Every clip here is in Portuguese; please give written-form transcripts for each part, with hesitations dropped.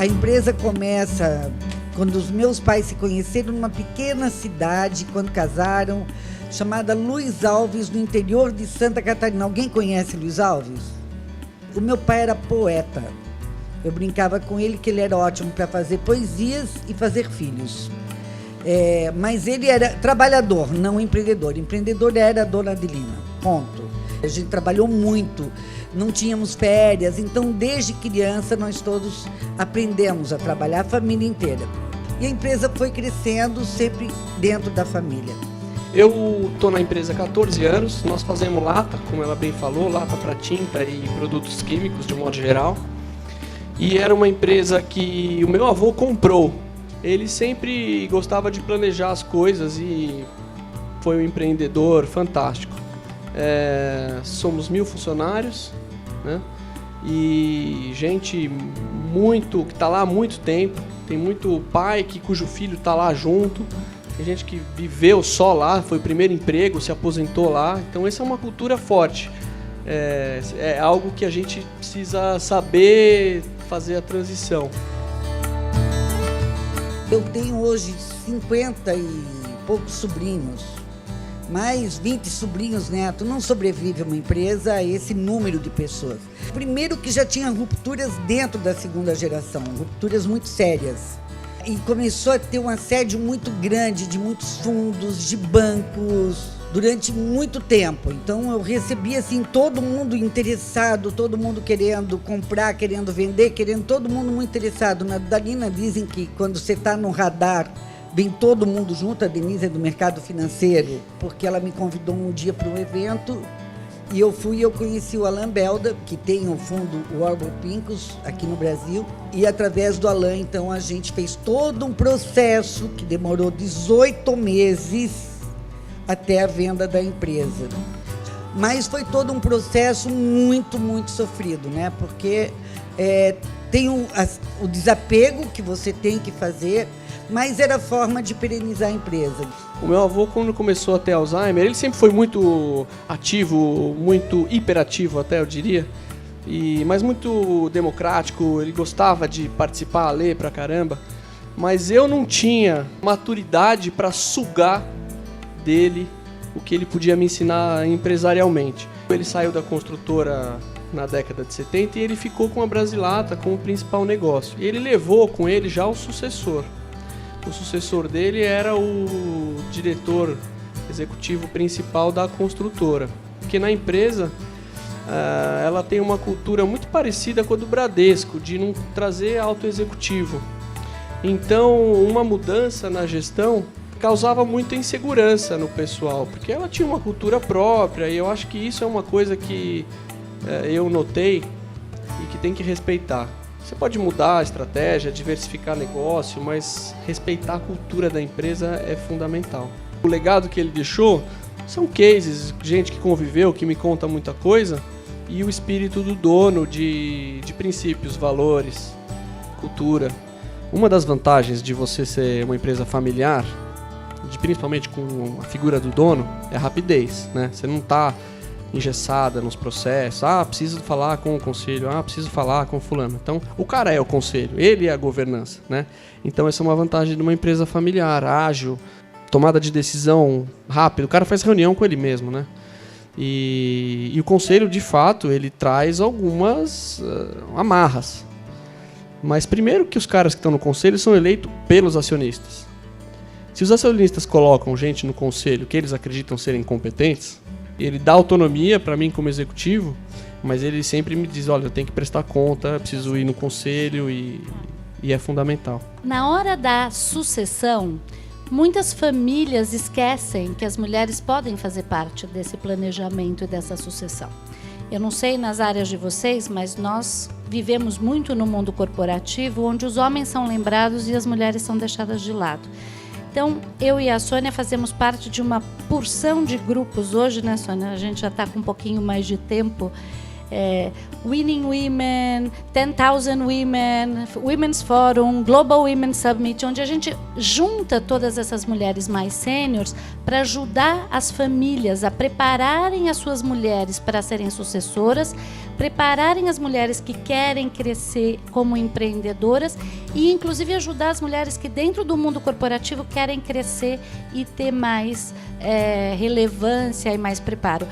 A empresa começa quando os meus pais se conheceram numa pequena cidade, quando casaram, chamada Luiz Alves, no interior de Santa Catarina. Alguém conhece Luiz Alves? O meu pai era poeta. Eu brincava com ele que ele era ótimo para fazer poesias e fazer filhos. Mas ele era trabalhador, não empreendedor. Empreendedor era a dona Adelina, ponto. A gente trabalhou muito, não tínhamos férias, então desde criança nós todos aprendemos a trabalhar, a família inteira. E a empresa foi crescendo sempre dentro da família. Eu estou na empresa há 14 anos, nós fazemos lata, como ela bem falou, lata para tinta e produtos químicos de um modo geral. E era uma empresa que o meu avô comprou. Ele sempre gostava de planejar as coisas e foi um empreendedor fantástico. Somos 1000 funcionários, né? E gente que está lá há muito tempo. Tem muito pai cujo filho está lá junto. Tem gente que viveu só lá, foi o primeiro emprego, se aposentou lá. Então essa é uma cultura forte. É algo que a gente precisa saber fazer a transição. Eu tenho hoje 50 e poucos sobrinhos, mais 20 sobrinhos netos. Não sobrevive uma empresa a esse número de pessoas. Primeiro que já tinha rupturas dentro da segunda geração, rupturas muito sérias. E começou a ter um assédio muito grande de muitos fundos, de bancos, durante muito tempo. Então eu recebia assim, todo mundo interessado, todo mundo querendo comprar, querendo vender, todo mundo muito interessado. Na Adelina dizem que quando você está no radar, vem todo mundo junto. A Denise é do mercado financeiro, porque ela me convidou um dia para um evento e eu fui e eu conheci o Alain Belda, que tem o fundo o Warburg Pincus aqui no Brasil, e através do Alain, então, a gente fez todo um processo que demorou 18 meses até a venda da empresa. Mas foi todo um processo muito, muito sofrido, né? Porque tem o desapego que você tem que fazer, mas era a forma de perenizar a empresa. O meu avô, quando começou a ter Alzheimer, ele sempre foi muito ativo, muito hiperativo até, eu diria, mas muito democrático. Ele gostava de participar, ler pra caramba, mas eu não tinha maturidade para sugar dele o que ele podia me ensinar empresarialmente. Ele saiu da construtora na década de 70 e ele ficou com a Brasilata como principal negócio. E ele levou com ele já o sucessor. O sucessor dele era o diretor executivo principal da construtora. Porque na empresa ela tem uma cultura muito parecida com a do Bradesco, de não trazer alto executivo. Então, uma mudança na gestão causava muita insegurança no pessoal, porque ela tinha uma cultura própria, e eu acho que isso é uma coisa que eu notei e que tem que respeitar. Você pode mudar a estratégia, diversificar negócio, mas respeitar a cultura da empresa é fundamental. O legado que ele deixou são cases, gente que conviveu, que me conta muita coisa, e o espírito do dono de princípios, valores, cultura. Uma das vantagens de você ser uma empresa familiar, principalmente com a figura do dono, é a rapidez, né? Você não está engessada nos processos. Preciso falar com o conselho. Preciso falar com o fulano. Então, o cara é o conselho, ele é a governança, né? Então, essa é uma vantagem de uma empresa familiar, ágil, tomada de decisão rápido. O cara faz reunião com ele mesmo, né? E o conselho, de fato, ele traz algumas amarras. Mas, primeiro, que os caras que estão no conselho são eleitos pelos acionistas. Se os acionistas colocam gente no conselho que eles acreditam serem competentes, ele dá autonomia para mim como executivo, mas ele sempre me diz, olha, eu tenho que prestar conta, preciso ir no conselho e é fundamental. Na hora da sucessão, muitas famílias esquecem que as mulheres podem fazer parte desse planejamento e dessa sucessão. Eu não sei nas áreas de vocês, mas nós vivemos muito no mundo corporativo, onde os homens são lembrados e as mulheres são deixadas de lado. Então, eu e a Sônia fazemos parte de uma porção de grupos hoje, né, Sônia? A gente já está com um pouquinho mais de tempo Winning Women, 10,000 Women, Women's Forum, Global Women Summit, onde a gente junta todas essas mulheres mais sêniores para ajudar as famílias a prepararem as suas mulheres para serem sucessoras, prepararem as mulheres que querem crescer como empreendedoras e, inclusive, ajudar as mulheres que dentro do mundo corporativo querem crescer e ter mais relevância e mais preparo.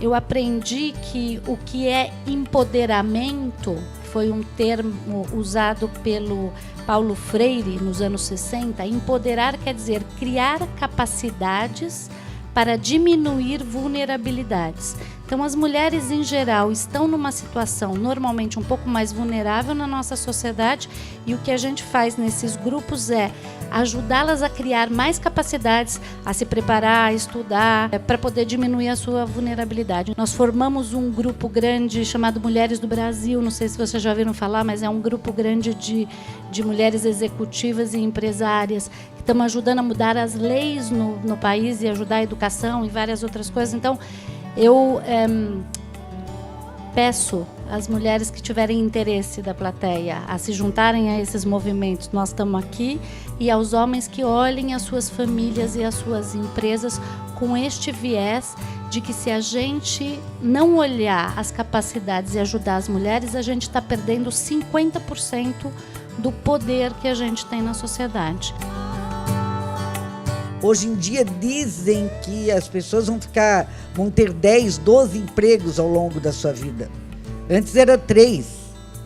Eu aprendi que o que é empoderamento foi um termo usado pelo Paulo Freire nos anos 60. Empoderar quer dizer criar capacidades para diminuir vulnerabilidades. Então, as mulheres, em geral, estão numa situação normalmente um pouco mais vulnerável na nossa sociedade e o que a gente faz nesses grupos é ajudá-las a criar mais capacidades, a se preparar, a estudar, para poder diminuir a sua vulnerabilidade. Nós formamos um grupo grande chamado Mulheres do Brasil, não sei se vocês já ouviram falar, mas é um grupo grande de mulheres executivas e empresárias que estão ajudando a mudar as leis no país e ajudar a educação e várias outras coisas. Então, eu peço às mulheres que tiverem interesse da plateia a se juntarem a esses movimentos, nós estamos aqui, e aos homens que olhem as suas famílias e as suas empresas com este viés de que se a gente não olhar as capacidades e ajudar as mulheres, a gente está perdendo 50% do poder que a gente tem na sociedade. Hoje em dia dizem que as pessoas vão ter 10, 12 empregos ao longo da sua vida. Antes era 3,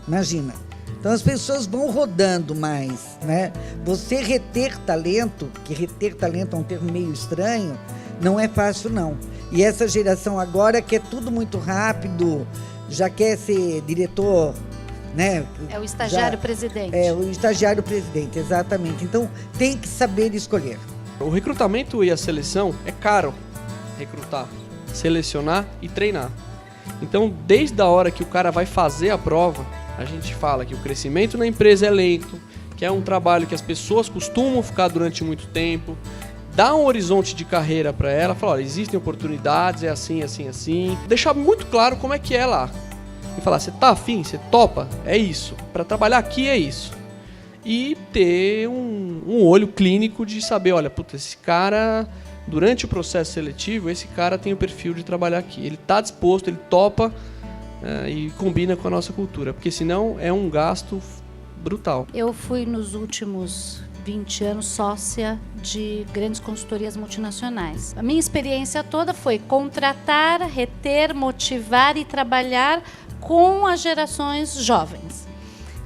imagina. Então as pessoas vão rodando mais, né? Você reter talento, que reter talento é um termo meio estranho, não é fácil não. E essa geração agora quer tudo muito rápido, já quer ser diretor, né? É o estagiário presidente. É, o estagiário presidente, exatamente. Então tem que saber escolher. O recrutamento e a seleção é caro. Recrutar, selecionar e treinar. Então, desde a hora que o cara vai fazer a prova, a gente fala que o crescimento na empresa é lento, que é um trabalho que as pessoas costumam ficar durante muito tempo, dá um horizonte de carreira para ela, fala, olha, existem oportunidades, é assim, assim, assim. Deixar muito claro como é que é lá. E falar, você tá afim? Você topa? É isso. Para trabalhar aqui é isso. E ter um olho clínico de saber, olha, puta, esse cara, durante o processo seletivo, esse cara tem o perfil de trabalhar aqui. Ele está disposto, ele topa e combina com a nossa cultura, porque senão é um gasto brutal. Eu fui nos últimos 20 anos sócia de grandes consultorias multinacionais. A minha experiência toda foi contratar, reter, motivar e trabalhar com as gerações jovens.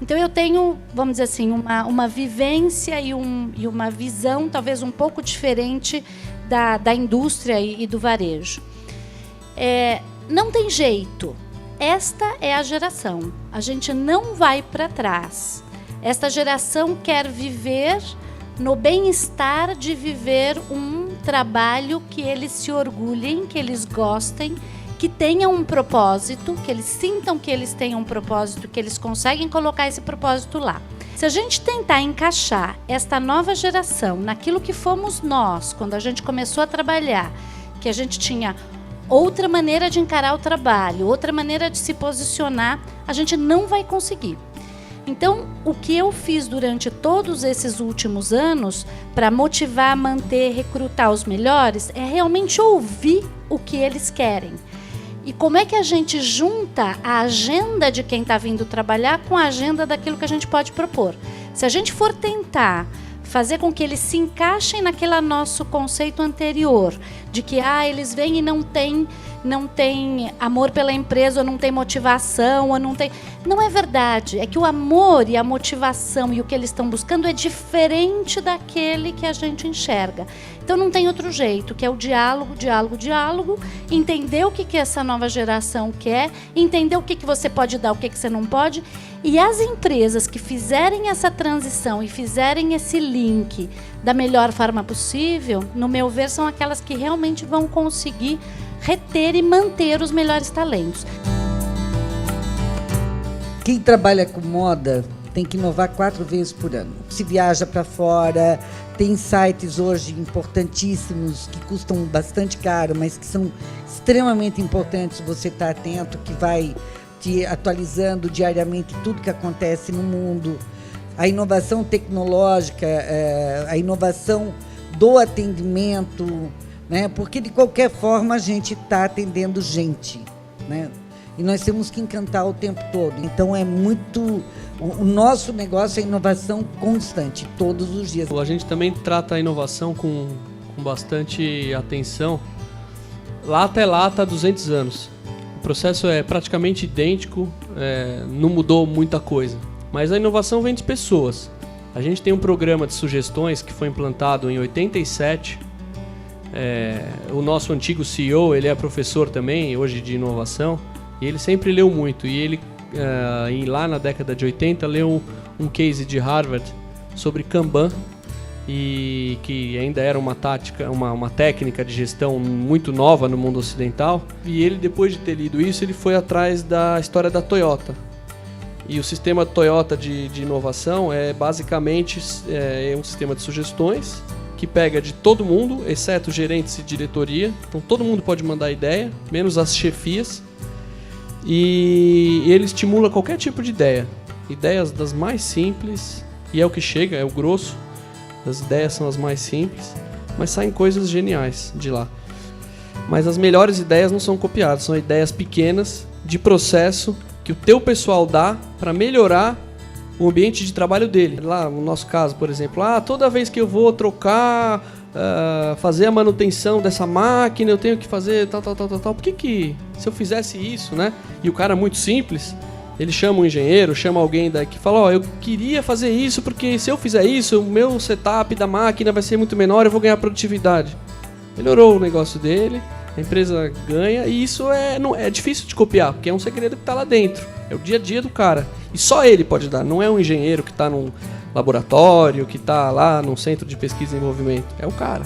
Então eu tenho, vamos dizer assim, uma vivência e uma visão talvez um pouco diferente da indústria e do varejo. Não tem jeito. Esta é a geração. A gente não vai para trás. Esta geração quer viver no bem-estar de viver um trabalho que eles se orgulhem, que eles gostem, que tenham um propósito, que eles sintam que eles têm um propósito, que eles conseguem colocar esse propósito lá. Se a gente tentar encaixar esta nova geração naquilo que fomos nós, quando a gente começou a trabalhar, que a gente tinha outra maneira de encarar o trabalho, outra maneira de se posicionar, a gente não vai conseguir. Então, o que eu fiz durante todos esses últimos anos para motivar, manter, recrutar os melhores é realmente ouvir o que eles querem. E como é que a gente junta a agenda de quem está vindo trabalhar com a agenda daquilo que a gente pode propor? Se a gente for tentar fazer com que eles se encaixem naquele nosso conceito anterior, de que eles vêm e não tem amor pela empresa, ou não tem motivação, ou não tem... Não é verdade. É que o amor e a motivação e o que eles estão buscando é diferente daquele que a gente enxerga. Então não tem outro jeito, que é o diálogo, entender o que essa nova geração quer, entender o que você pode dar, o que você não pode. E as empresas que fizerem essa transição e fizerem esse link da melhor forma possível, no meu ver, são aquelas que realmente vão conseguir reter e manter os melhores talentos. Quem trabalha com moda tem que inovar 4 vezes por ano. Se viaja para fora, tem sites hoje importantíssimos que custam bastante caro, mas que são extremamente importantes você estar atento, que vai te atualizando diariamente tudo que acontece no mundo, a inovação tecnológica, a inovação do atendimento, né? Porque de qualquer forma a gente está atendendo gente, né? E nós temos que encantar o tempo todo. Então é muito... O nosso negócio é inovação constante, todos os dias. A gente também trata a inovação com bastante atenção. Lata é lata há 200 anos. O processo é praticamente idêntico, não mudou muita coisa. Mas a inovação vem de pessoas. A gente tem um programa de sugestões que foi implantado em 87. O nosso antigo CEO, ele é professor também, hoje de inovação. E ele sempre leu muito, e ele, lá na década de 80, leu um case de Harvard sobre Kanban, e que ainda era uma tática, uma técnica de gestão muito nova no mundo ocidental. E ele, depois de ter lido isso, ele foi atrás da história da Toyota. E o sistema Toyota de inovação é basicamente um sistema de sugestões que pega de todo mundo, exceto gerentes e diretoria. Então todo mundo pode mandar ideia, menos as chefias. E ele estimula qualquer tipo de ideia. Ideias das mais simples, e é o que chega, é o grosso. As ideias são as mais simples, mas saem coisas geniais de lá. Mas as melhores ideias não são copiadas, são ideias pequenas, de processo, que o teu pessoal dá para melhorar o ambiente de trabalho dele. Lá, no nosso caso, por exemplo, toda vez que eu vou trocar, fazer a manutenção dessa máquina, eu tenho que fazer tal. Por que se eu fizesse isso, né? E o cara é muito simples, ele chama um engenheiro, chama alguém que fala, eu queria fazer isso porque se eu fizer isso, o meu setup da máquina vai ser muito menor, eu vou ganhar produtividade. Melhorou o negócio dele, a empresa ganha, e isso é difícil de copiar, porque é um segredo que está lá dentro, é o dia a dia do cara. E só ele pode dar, não é um engenheiro que está num laboratório, que está lá num centro de pesquisa e desenvolvimento, é o cara.